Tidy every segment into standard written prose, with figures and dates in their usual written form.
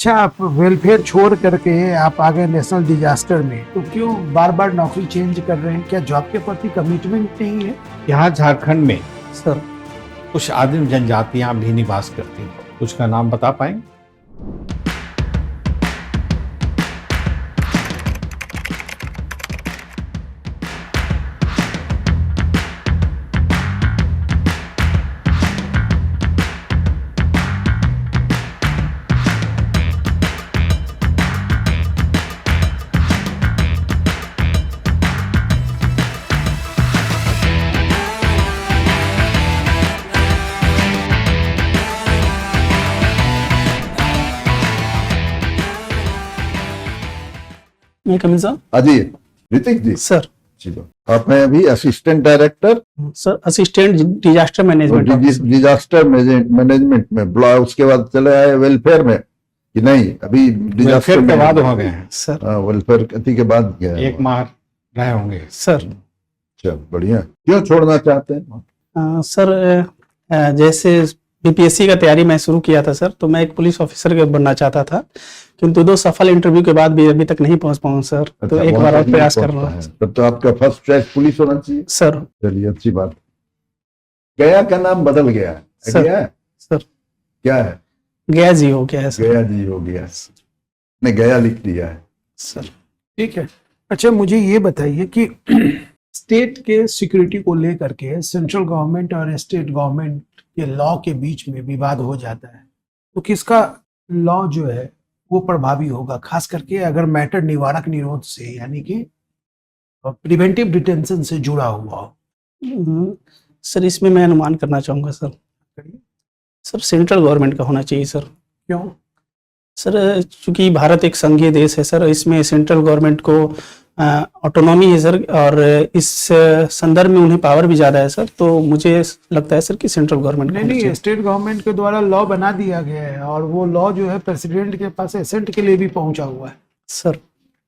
अच्छा, आप वेलफेयर छोड़ करके आप आ गए नेशनल डिजास्टर में, तो क्यों बार बार नौकरी चेंज कर रहे हैं? क्या जॉब के प्रति कमिटमेंट नहीं है? यहाँ झारखंड में सर कुछ आदिम जनजातियां भी निवास करती हैं, कुछ का नाम बता पाएंगे? मैं कमिंग सर। हाँ जी, ऋतिक जी। सर चलो, आप हैं अभी assistant director sir assistant disaster management officer. Disaster management में बुला, उसके बाद चले आए वेलफेयर में कि नहीं? अभी डिजास्टर वेलफेयर के बाद वहां गए हैं, सर वेलफेयर अति के बाद गया है। 1 माह रहे होंगे। सर चल बढ़िया। क्यों छोड़ना चाहते हैं? सर जैसे बीपीएससी का तैयारी मैं शुरू किया था सर, तो मैं एक पुलिस ऑफिसर बनना चाहता था, किंतु 2 सफल इंटरव्यू के बाद भी अभी तक नहीं पहुंच पाऊँ सर। तो एक वहाँ बार और तक नहीं प्रयास कर पहुंचा रहा हूँ है। तब तो आपका फर्स्ट चॉइस पुलिस होना चाहिए सर। चलिए, अच्छी बात। गया का नाम बदल गया है, सर। गया है? सर क्या है? गया जी हो गया है सर। गया जी हो गया, ने गया लिख दिया है। सर ठीक है। अच्छा, मुझे ये बताइए कि स्टेट के सिक्योरिटी को लेकर के सेंट्रल गवर्नमेंट और स्टेट गवर्नमेंट के लॉ के बीच में विवाद हो जाता है, तो किसका लॉ जो है वो प्रभावी होगा, खास करके अगर मैटर निवारक निरोध से यानी कि प्रिवेंटिव डिटेंशन से जुड़ा हुआ हो? सर इसमें मैं अनुमान करना चाहूँगा सर। सर सेंट्रल गवर्नमेंट का होना चाहिए सर। क्यों? सर चूंकि भारत एक संघीय देश है सर, इसमें सेंट्रल गवर्नमेंट को ऑटोनॉमी है सर, और इस संदर्भ में उन्हें पावर भी ज़्यादा है सर, तो मुझे लगता है सर कि सेंट्रल गवर्नमेंट नहीं, स्टेट गवर्नमेंट के द्वारा लॉ बना दिया गया है और वो लॉ जो है प्रेसिडेंट के पास एसेंट के लिए भी पहुंचा हुआ है सर।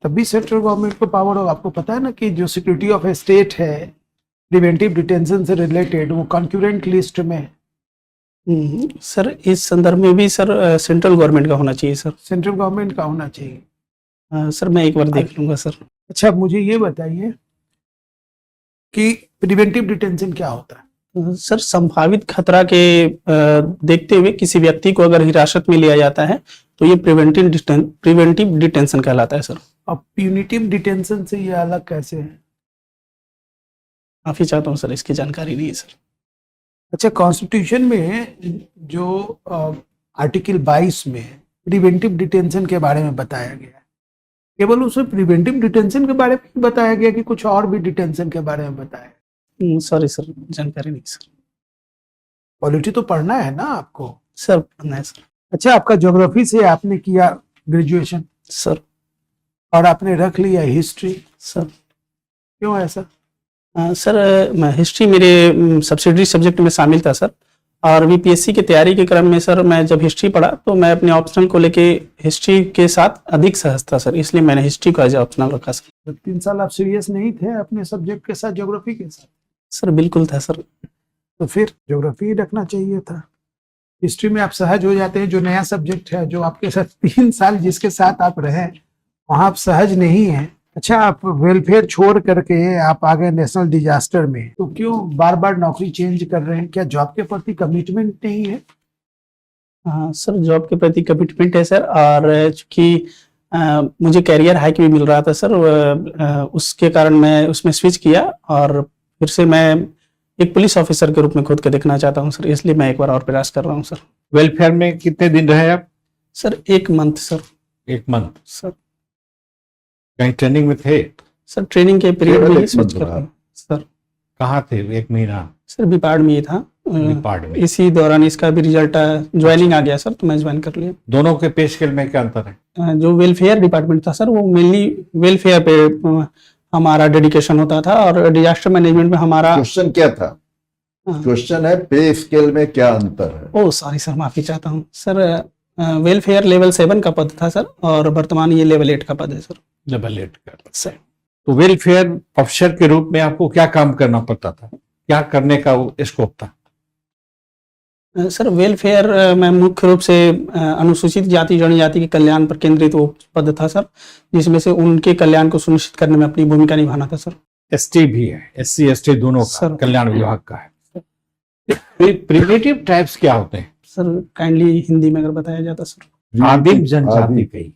तब भी सेंट्रल गवर्नमेंट को पावर हो। आपको पता है ना कि जो सिक्योरिटी ऑफ स्टेट है प्रिवेंटिव डिटेंशन से रिलेटेड, वो कॉन्क्यूरेंट लिस्ट में है। सर इस संदर्भ में भी सर सेंट्रल गवर्नमेंट का होना चाहिए सर। सेंट्रल गवर्नमेंट का होना चाहिए। सर मैं एक बार देख लूंगा सर। अच्छा, मुझे ये बताइए कि प्रिवेंटिव डिटेंशन क्या होता है? सर संभावित खतरा के देखते हुए किसी व्यक्ति को अगर हिरासत में लिया जाता है तो ये प्रिवेंटिव डिटेंशन कहलाता है सर। अब प्यूनिटिव डिटेंशन से ये अलग कैसे है? माफी चाहता हूँ सर, इसकी जानकारी नहीं है सर। अच्छा, कॉन्स्टिट्यूशन में जो आर्टिकल 22 में प्रिवेंटिव डिटेंशन के बारे में बताया गया है, केवल उसमें प्रिवेंटिव डिटेंशन के बारे में ही बताया गया कि कुछ और भी डिटेंशन के बारे में बताया? सॉरी सर, जानकारी नहीं सर। पॉलिटी तो पढ़ना है ना आपको सर। पढ़ना है सर। अच्छा, आपका ज्योग्राफी से आपने किया ग्रेजुएशन सर। और आपने रख लिया हिस्ट्री सर। क्यों ऐसा? सर हिस्ट्री मेरे सब्सिडरी सब्जेक्ट में शामिल था सर, और बीपीएससी की तैयारी के क्रम में सर मैं जब हिस्ट्री पढ़ा तो मैं अपने ऑप्शनल को लेके हिस्ट्री के साथ अधिक सहज था सर, इसलिए मैंने हिस्ट्री को एज ऑप्शनल रखा सर। तो 3 साल आप सीरियस नहीं थे अपने सब्जेक्ट के साथ, ज्योग्राफी के साथ? सर बिल्कुल था सर। तो फिर ज्योग्राफी रखना चाहिए था। हिस्ट्री में आप सहज हो जाते हैं, जो नया सब्जेक्ट है, जो आपके साथ 3 साल जिसके साथ आप रहे वहां आप सहज नहीं है। अच्छा, आप वेलफेयर छोड़ करके आप आ गए नेशनल डिजास्टर में, तो क्यों बार बार नौकरी चेंज कर रहे हैं? क्या जॉब के प्रति कमिटमेंट नहीं है? हाँ सर, जॉब के प्रति कमिटमेंट है सर, और चूंकि मुझे कैरियर हाइक भी मिल रहा था सर, उसके कारण मैं उसमें स्विच किया और फिर से मैं एक पुलिस ऑफिसर के रूप में खुद को देखना चाहता हूँ सर, इसलिए मैं एक बार और प्रयास कर रहा हूँ सर। वेलफेयर में कितने दिन रहे आप? Sir 1 month sir. 1 month sir. कहीं ट्रेनिंग में थे? सर ट्रेनिंग के पीरियड केवल में ही 1 स्विच मंथ कर रहा। रहा हूँ सर। कहाँ थे 1 महीना? सर बिपाड़ में ही था। बिपाड़ में। इसी दौरान इसका भी रिजल्ट ज्वाइनिंग आ गया सर, तो मैं ज्वाइन कर लिया। दोनों के पे स्केल में क्या अंतर है? जो वेलफेयर डिपार्टमेंट था सर, वो मेनली वेलफेयर पे हमारा डेडिकेशन होता था, और डिजास्टर मैनेजमेंट में हमारा क्वेश्चन क्या था? क्वेश्चन है पे स्केल में क्या अंतर है? ओ सॉरी सर, माफी चाहता हूँ सर। वेलफेयर लेवल 7 का पद था सर, और वर्तमान ये लेवल 8 का पद है सर। लेवल 8 का सर। तो वेलफेयर ऑफिसर के रूप में आपको क्या काम करना पड़ता था, क्या करने का स्कोप था? सर वेलफेयर में मुख्य रूप से अनुसूचित जाति जनजाति के कल्याण पर केंद्रित वो पद था सर, जिसमें से उनके कल्याण को सुनिश्चित करने में अपनी भूमिका निभाना था सर। एसटी भी है, एससी एसटी दोनों का सर। कल्याण विभाग का है। प्रिमिटिव ट्राइब्स क्या होते हैं? सर काइंडली हिंदी में अगर बताया जाता सर। आदिम जनजाति कही।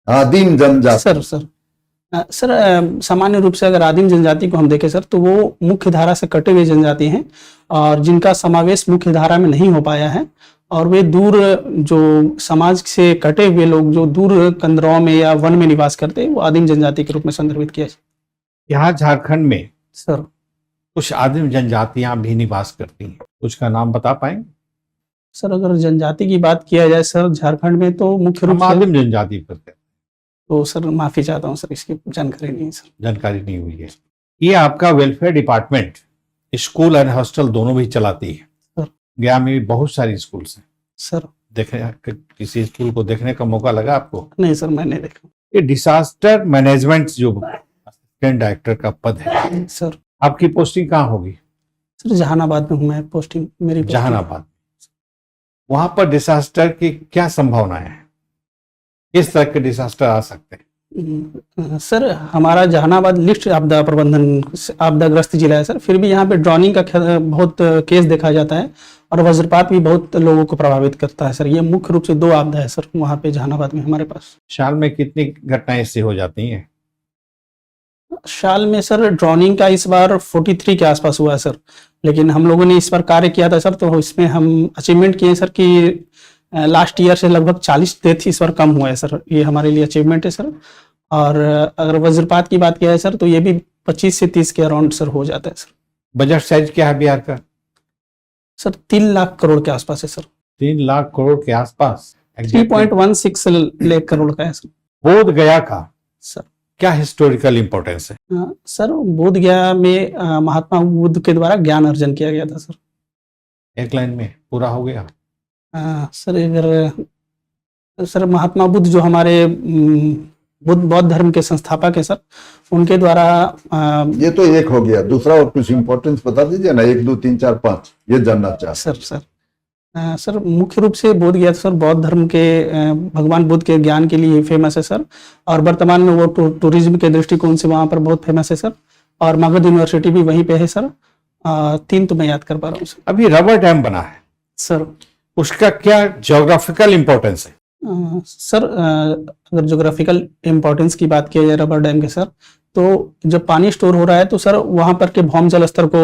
आदिम जनजाति। सर सामान्य रूप से अगर आदिम जनजाति को हम देखें सर, तो वो मुख्य धारा से कटे हुए जनजाति हैं और जिनका समावेश मुख्य धारा में नहीं हो पाया है, और वे दूर जो समाज से कटे हुए लोग जो दूर कंदरों में या वन में निवास करते हैं, वो आदिम जनजाति के रूप में संदर्भित किया जाए। यहाँ झारखंड में सर कुछ आदिम जनजातियां भी निवास करती हैं, कुछ का नाम बता पाएंगे? सर अगर जनजाति की बात किया जाए सर, झारखंड में तो मुख्य रूप हम से आदिम जनजाति पर तो सर माफी चाहता हूँ सर, इसकी जानकारी नहीं है सर। जानकारी नहीं हुई है। ये आपका वेलफेयर डिपार्टमेंट स्कूल और हॉस्टल दोनों भी चलाती है। सर। गया में भी बहुत सारी स्कूल हैं। सर देखे किसी स्कूल को देखने का मौका लगा आपको? नहीं सर, मैंने देखा। ये डिजास्टर मैनेजमेंट जो असिस्टेंट डायरेक्टर का पद है, सर आपकी पोस्टिंग कहाँ होगी? सर जहानाबाद में हूँ मैं, पोस्टिंग मेरी पोस्टिंग। जहानाबाद। वहां पर डिजास्टर की क्या संभावनाएं हैं? किस तरह के डिजास्टर आ सकते हैं? सर हमारा जहानाबाद लिस्ट आपदा प्रबंधन आपदाग्रस्त जिला है सर, फिर भी यहाँ पे ड्रोनिंग का बहुत केस देखा जाता है और वज्रपात भी बहुत लोगों को प्रभावित करता है सर। ये मुख्य रूप से 2 आपदा है सर वहाँ पे जहानाबाद में हमारे पास। साल में कितनी घटनाएं इससे हो जाती हैं? साल में सर ड्रोनिंग का इस बार 43 के आसपास हुआ है सर, लेकिन हम लोगों ने इस बार कार्य किया था सर, तो इसमें हम अचीवमेंट किए सर कि लास्ट ईयर से लगभग 40 डेथ इस बार कम हुआ है सर। ये हमारे लिए अचीवमेंट है सर। और अगर वज्रपात की बात किया जाए सर, तो ये भी 25 से 30 के अराउंड सर हो जाता है सर। बजट साइज क्या है बिहार का? सर 3 लाख करोड़ के आसपास है सर। 3 लाख करोड़ के आसपास। 3.16 लाख करोड़ का है सर। बोध गया का सर क्या हिस्टोरिकल इंपॉर्टेंस है? सर बोध गया में महात्मा बुद्ध के द्वारा ज्ञान अर्जन किया गया था सर। एक लाइन में पूरा हो गया। सर अगर सर महात्मा बुद्ध जो हमारे बौद्ध धर्म के संस्थापक है सर, उनके द्वारा ये तो एक हो गया, दूसरा और कुछ इंपॉर्टेंस बता दीजिए ना, 1 2 3 4 5 ये जानना चाहते सर सर मुख्य रूप से बोध गया सर बौद्ध धर्म के भगवान बुद्ध के ज्ञान के लिए फेमस है सर, और वर्तमान में वो टूरिज्म के दृष्टिकोण से वहाँ पर बहुत फेमस है सर, और मगध यूनिवर्सिटी भी वहीं पे है सर। 3 तो मैं याद कर पा रहा हूँ सर। अभी रबर डैम बना है सर, उसका क्या ज्योग्राफिकल इंपॉर्टेंस है? सर अगर ज्योग्राफिकल इम्पोर्टेंस की बात की जाए रबर डैम के सर, तो जब पानी स्टोर हो रहा है तो सर वहाँ पर के भौम जल स्तर को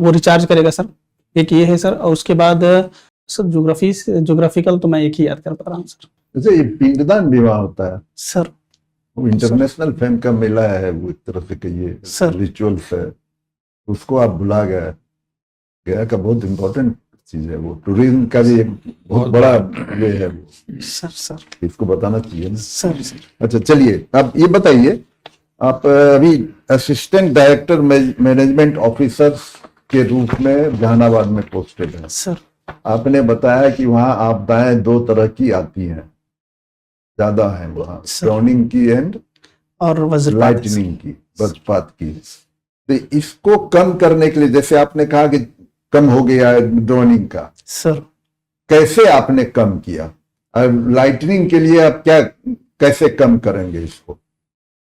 वो रिचार्ज करेगा सर, एक ये है सर। और उसके बाद सर ज्योग्राफिकल तो मैं एक ही याद कर पा रहा हूँ सर। जैसे ये पिंडदान विवाह होता है सर, वो इंटरनेशनल फेम का मेला है, वो एक तरह से कहिए सर। रिचुअल्स है, उसको आप भुला गए। गया का बहुत इम्पोर्टेंट चीज है, वो टूरिज्म का भी एक बहुत बड़ा ये है वो, सर इसको बताना चाहिए ना। सर अच्छा चलिए, आप ये बताइए, आप अभी असिस्टेंट डायरेक्टर मैनेजमेंट ऑफिसर के रूप में जहानाबाद में पोस्टेड है सर। आपने बताया कि वहाँ आपदाएं 2 तरह की आती हैं, ज्यादा है वहाँ, ड्रोनिंग की एंड और लाइटनिंग की, वज्रपात की। तो इसको कम करने के लिए, जैसे आपने कहा कि कम हो गया है ड्रोनिंग का, सर कैसे आपने कम किया, और लाइटनिंग के लिए आप क्या कैसे कम करेंगे इसको,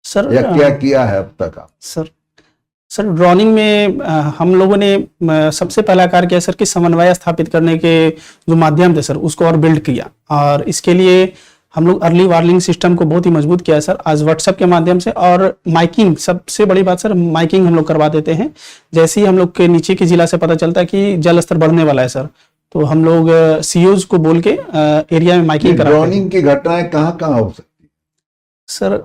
सर या क्या किया है अब तक आप? सर ड्रोनिंग में हम लोगों ने सबसे पहला कार्य किया सर कि समन्वय स्थापित करने के जो माध्यम थे सर उसको और बिल्ड किया, और इसके लिए हम लोग अर्ली वार्निंग सिस्टम को बहुत ही मजबूत किया सर, आज व्हाट्सएप के माध्यम से। और माइकिंग, सबसे बड़ी बात सर, माइकिंग हम लोग करवा देते हैं। जैसे ही हम लोग के नीचे के जिला से पता चलता है कि जल स्तर बढ़ने वाला है सर, तो हम लोग सीओज को बोल के एरिया में माइकिंग कराते हैं। ड्रोनिंग की घटनाएं कहाँ कहाँ हो सकती है सर?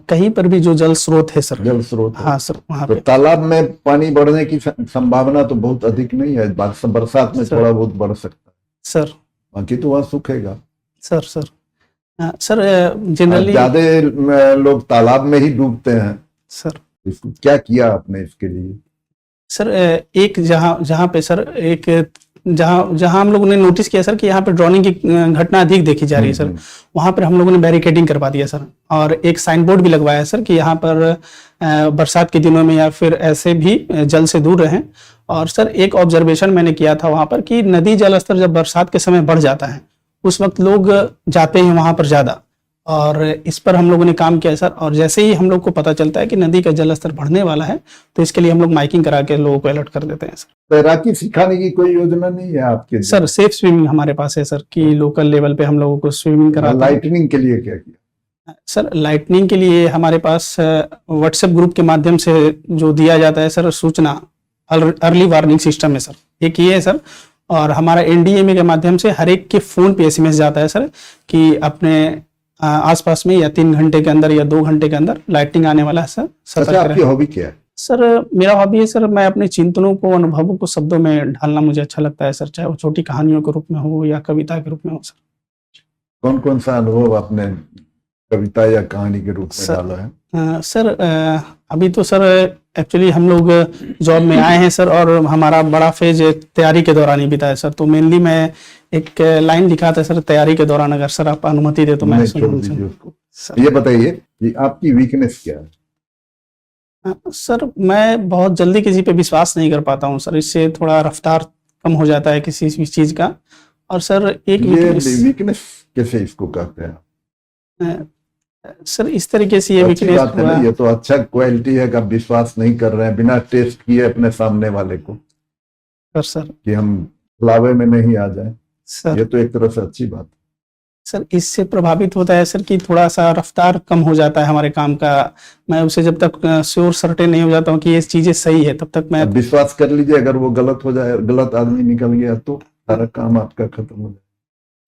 कहीं पर भी जो जल स्रोत है सर, जल स्रोत? हाँ सर, वहाँ तो पे तालाब में पानी बढ़ने की संभावना तो बहुत अधिक नहीं है, बरसात में थोड़ा बहुत बढ़ सकता है सर, बाकी तो वहाँ सूखेगा सर जनरली ज्यादा लोग तालाब में ही डूबते हैं सर। इसको क्या किया आपने इसके लिए? सर एक जहाँ पे सर एक जहाँ हम लोगों ने नोटिस किया सर कि यहाँ पे ड्रोनिंग की घटना अधिक देखी जा रही है सर, वहाँ पर हम लोगों ने बैरिकेडिंग करवा दिया सर, और एक साइन बोर्ड भी लगवाया है सर कि यहाँ पर बरसात के दिनों में या फिर ऐसे भी जल से दूर रहें। और सर एक ऑब्जर्वेशन मैंने किया था वहाँ पर कि नदी जल स्तर जब बरसात के समय बढ़ जाता है उस वक्त लोग जाते हैं वहाँ पर ज़्यादा, और इस पर हम लोगों ने काम किया है सर। और जैसे ही हम लोग को पता चलता है कि नदी का जल स्तर बढ़ने वाला है तो इसके लिए हम लोग माइकिंग करा के लोगों को अलर्ट कर देते हैं सर। तैराकी सिखाने की कोई योजना नहीं है आपके? सर सेफ स्विमिंग हमारे पास है सर, कि लोकल लेवल पे हम लोगों को स्विमिंग कराते हैं। लाइटनिंग के लिए क्या किया? सर लाइटनिंग के लिए हमारे पास व्हाट्सएप ग्रुप के माध्यम से जो दिया जाता है सर सूचना, अर्ली वार्निंग सिस्टम है सर, एक ये है सर। और हमारा एनडीएमए के माध्यम से हर एक के फोन पे एसएमएस जाता है सर कि अपने आसपास में या 3 घंटे के अंदर या 2 घंटे के अंदर लाइटिंग आने वाला है सर, अच्छा, सतर्क आपकी रहें। हॉबी क्या है? सर मेरा हॉबी है सर, मैं अपने चिंतनों को, अनुभवों को शब्दों में ढालना मुझे अच्छा लगता है सर, चाहे वो छोटी कहानियों के रूप में हो या कविता के रूप में हो सर। कौन कौन सा अनुभव आपने कविता या कहानी के रूप में डाला है? सर अभी तो सर एक्चुअली हम लोग जॉब में आए हैं सर, और हमारा बड़ा फेज तैयारी के दौरान ही बीता है सर, तो मेनली मैं एक लाइन लिखा था सर तैयारी के दौरान, अगर सर आप अनुमति दे तो मैं नहीं, छोड़ दीजिए उसको। ये बताइए कि आपकी वीकनेस क्या है? सर मैं बहुत जल्दी किसी पे विश्वास नहीं कर पाता हूँ सर, इससे थोड़ा रफ्तार कम हो जाता है किसी भी चीज का। और सर एक ये वीकनेस कैसे इसको कहते हैं? सर इस तरीके से ये अच्छी वीकनेस बात है ना, ये तो अच्छा क्वालिटी है कि आप विश्वास नहीं कर रहे हैं बिना टेस्ट किए अपने सामने वाले को, सर कि हम लावे में नहीं आ जाए। सर ये तो एक तरह से अच्छी बात है। सर इससे प्रभावित होता है सर कि थोड़ा सा रफ्तार कम हो जाता है हमारे काम का। मैं उसे जब तक श्योर सर्टेन नहीं हो जाता हूँ कि ये चीजें सही है तब तक मैं अब विश्वास कर लीजिए, अगर वो गलत हो जाए, गलत आदमी निकल गया तो सारा काम आपका खत्म हो जाए।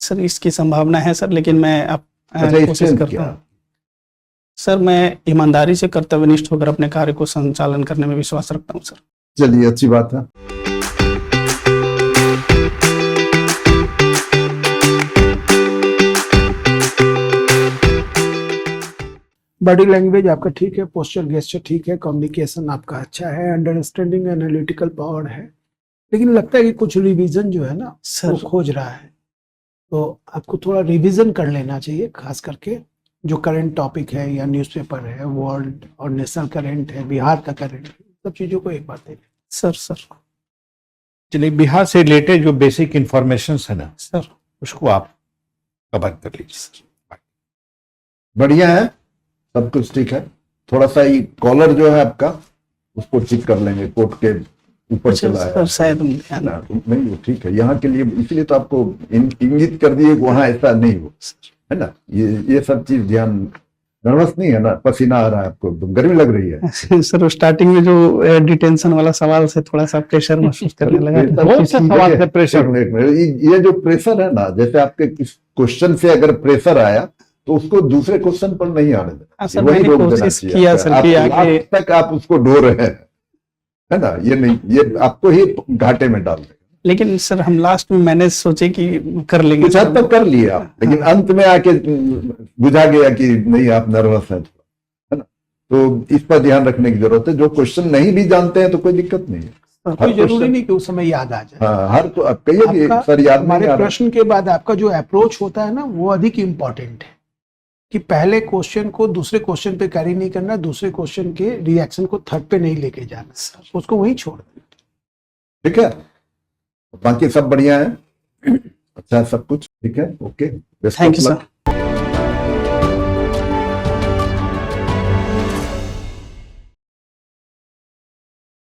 सर इसकी संभावना है सर, लेकिन मैं अब अच्छा, कोशिश strength करता क्या? हूँ सर, मैं ईमानदारी से कर्तव्यनिष्ठ होकर अपने कार्य को संचालन करने में विश्वास रखता हूँ सर। चलिए, अच्छी बात है। बॉडी लैंग्वेज आपका ठीक है, पोस्चर गेस्चर ठीक है, कम्युनिकेशन आपका अच्छा है, अंडरस्टैंडिंग एनालिटिकल पावर है, लेकिन लगता है कि कुछ रिवीजन जो है ना सर वो खोज रहा है, तो आपको थोड़ा रिवीजन कर लेना चाहिए, खास करके जो करंट टॉपिक है या न्यूज़पेपर है, वर्ल्ड और नेशनल करंट है, बिहार का करंट है, सब चीज़ों को एक बार देखें। सर चलिए, बिहार से रिलेटेड जो बेसिक इंफॉर्मेशन है ना सर उसको आप कवर कर लीजिए। बढ़िया है, सब कुछ ठीक है। थोड़ा सा ये कॉलर जो है आपका उसको ठीक कर लेंगे, कोट के ऊपर चला है सर शायद है ना, नहीं वो ठीक है यहाँ के लिए, इसलिए तो आपको इंगित कर दिए कि वहां ऐसा नहीं हो, है ना। ये सब चीज ध्यान, नर्वस नहीं है ना, पसीना आ रहा है आपको, एकदम गर्मी लग रही है। सर स्टार्टिंग में जो डिटेंशन वाला सवाल से थोड़ा सा प्रेशर महसूस करने लगा। कौन सा सवाल से प्रेशर? ये जो प्रेशर है ना, जैसे आपके किस क्वेश्चन से अगर प्रेशर आया तो उसको दूसरे क्वेश्चन पर नहीं आने देना, सर वही मैंने रोक देना कोशिश चाहिए। किया सर कि आप आगे लास्ट तक आप उसको ढो रहे हैं, है ना, ये नहीं, ये आपको ही घाटे में डाल देगा। लेकिन सर हम लास्ट में मैंने सोचे कि कर लेंगे, कुछ हद तक कर लिए आप, लेकिन अंत में आके बुझा गया कि नहीं, आप नर्वस हैं, है ना। तो इस पर ध्यान रखने की जरूरत है। जो क्वेश्चन नहीं भी जानते हैं तो कोई दिक्कत नहीं है, कोई जरूरी नहीं कि उस समय याद आ जाए। हाँ, हर तो अब कहिए कि आपका सर याद नहीं हमारे आ रहा। प्रश्न के बाद आपका जो अप्रोच होता है ना वो अधिक इम्पोर्टेंट है, कि पहले क्वेश्चन को दूसरे क्वेश्चन पे कैरी नहीं करना, दूसरे क्वेश्चन के रिएक्शन को थर्ड पे नहीं लेके जाना, उसको वहीं छोड़ देना। ठीक है, बाकी सब बढ़िया है, अच्छा है सब कुछ, ठीक है, ओके, थैंक यू सर।